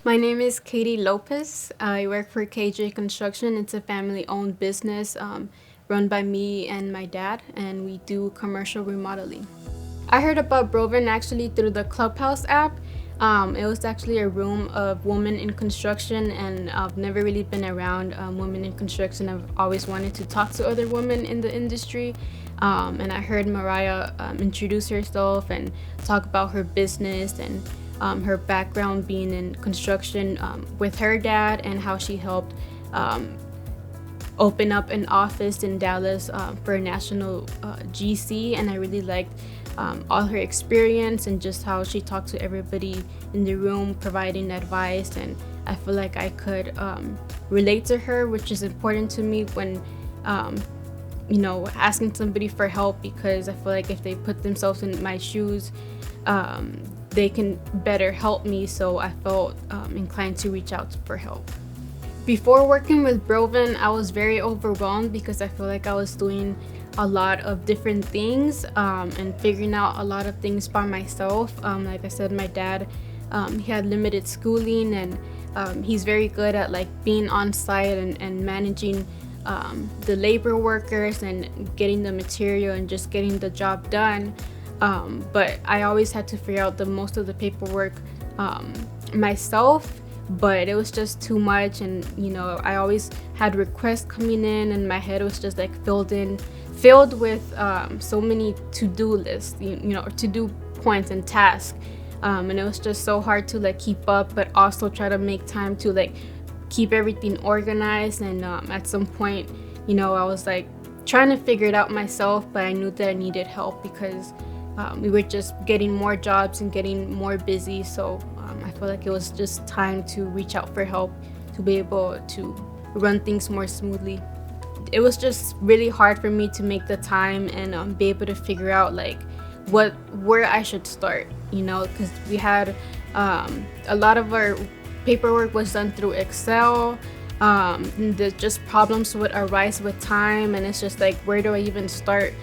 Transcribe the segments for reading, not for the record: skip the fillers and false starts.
My name is Katie Lopez. I work for KAJ Construction. It's a family-owned business run by me and my dad, and we do commercial remodeling. I heard about Broven actually through the Clubhouse app. It was actually a room of women in construction, and I've never really been around women in construction. I've always wanted to talk to other women in the industry, and I heard Mariah introduce herself and talk about her business and her background being in construction with her dad, and how she helped open up an office in Dallas for a national GC. And I really liked all her experience and just how she talked to everybody in the room, providing advice. And I feel like I could relate to her, which is important to me when asking somebody for help, because I feel like if they put themselves in my shoes, they can better help me. So I felt inclined to reach out for help. Before working with Broven, I was very overwhelmed because I feel like I was doing a lot of different things and figuring out a lot of things by myself. Like I said, my dad, he had limited schooling, and he's very good at like being on site and managing the labor workers and getting the material and just getting the job done. But I always had to figure out the most of the paperwork myself, but it was just too much. And I always had requests coming in, and my head was just like filled with so many to-do lists, or to-do points and tasks, and it was just so hard to like keep up, but also try to make time to like keep everything organized. And at some point, I was like trying to figure it out myself, but I knew that I needed help because we were just getting more jobs and getting more busy. So I feel like it was just time to reach out for help to be able to run things more smoothly. It was just really hard for me to make the time and be able to figure out like where I should start, because we had a lot of our paperwork was done through Excel. Just problems would arise with time, and it's just like, where do I even start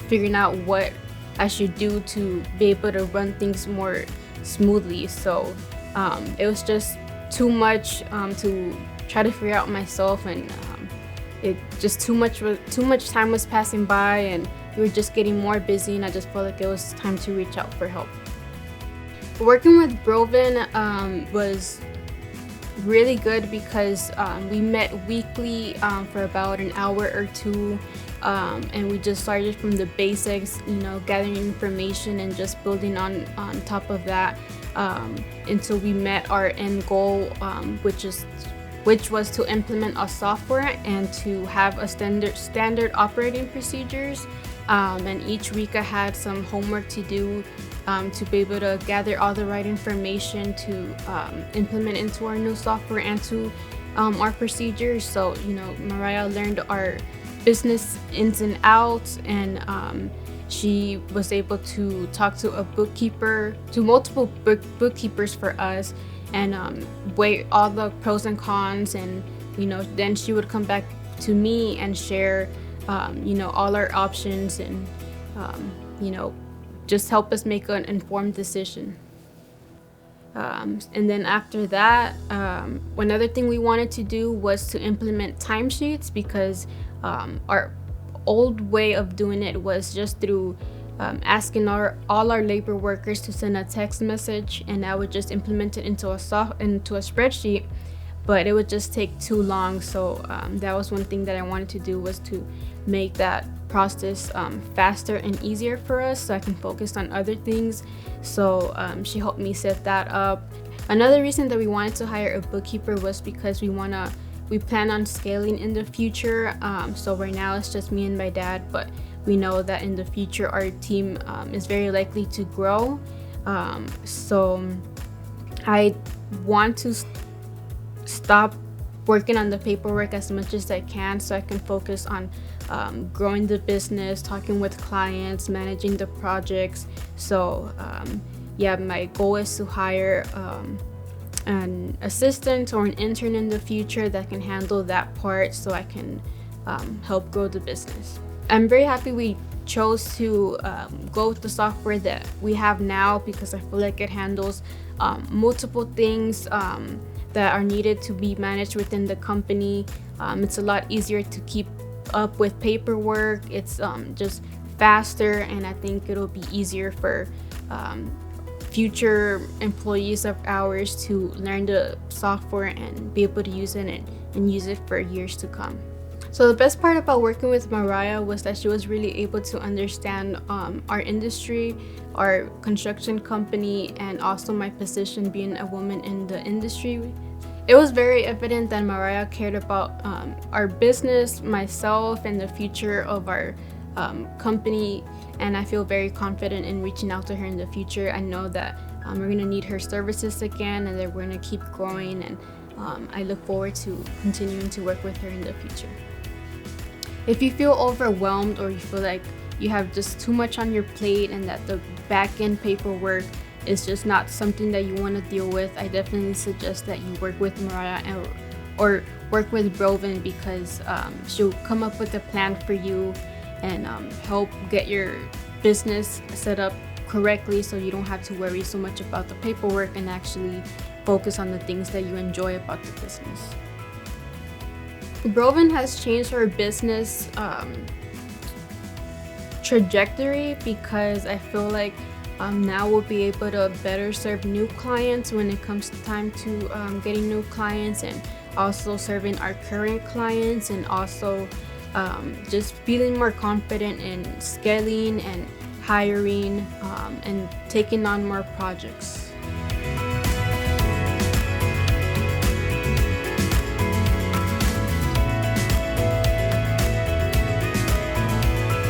figuring out what I should do to be able to run things more smoothly. So it was just too much to try to figure out myself, and it just too much time was passing by, and we were just getting more busy, and I just felt like it was time to reach out for help. Working with Broven was really good because we met weekly for about an hour or two, and we just started from the basics, gathering information and just building on top of that until we met our end goal, which was to implement a software and to have a standard operating procedures. And each week I had some homework to do to be able to gather all the right information to implement into our new software and to our procedures. So Mariah learned our business ins and outs, and she was able to talk to multiple bookkeepers for us, and weigh all the pros and cons. And then she would come back to me and share all our options, and just help us make an informed decision. And then after that, another thing we wanted to do was to implement timesheets, because our old way of doing it was just through asking all our labor workers to send a text message, and I would just implement it into a spreadsheet, but it would just take too long. So that was one thing that I wanted to do, was to make that process faster and easier for us, so I can focus on other things. So she helped me set that up. Another reason that we wanted to hire a bookkeeper was because we plan on scaling in the future. So right now it's just me and my dad, but we know that in the future our team is very likely to grow. So I want to stop working on the paperwork as much as I can, so I can focus on growing the business, talking with clients, managing the projects. So my goal is to hire an assistant or an intern in the future that can handle that part, so I can help grow the business. I'm very happy we chose to go with the software that we have now, because I feel like it handles multiple things that are needed to be managed within the company. It's a lot easier to keep up with paperwork. It's just faster, and I think it'll be easier for future employees of ours to learn the software and be able to use it and use it for years to come. So the best part about working with Mariah was that she was really able to understand our industry, our construction company, and also my position being a woman in the industry. It was very evident that Mariah cared about our business, myself, and the future of our company, and I feel very confident in reaching out to her in the future. I know that we're going to need her services again, and that we're going to keep growing, and I look forward to continuing to work with her in the future. If you feel overwhelmed, or you feel like you have just too much on your plate and that the back-end paperwork is just not something that you want to deal with, I definitely suggest that you work with Mariah or work with Broven, because she'll come up with a plan for you and help get your business set up correctly, so you don't have to worry so much about the paperwork and actually focus on the things that you enjoy about the business. Broven has changed our business trajectory, because I feel like now we'll be able to better serve new clients when it comes time to getting new clients, and also serving our current clients, and also just feeling more confident in scaling and hiring and taking on more projects.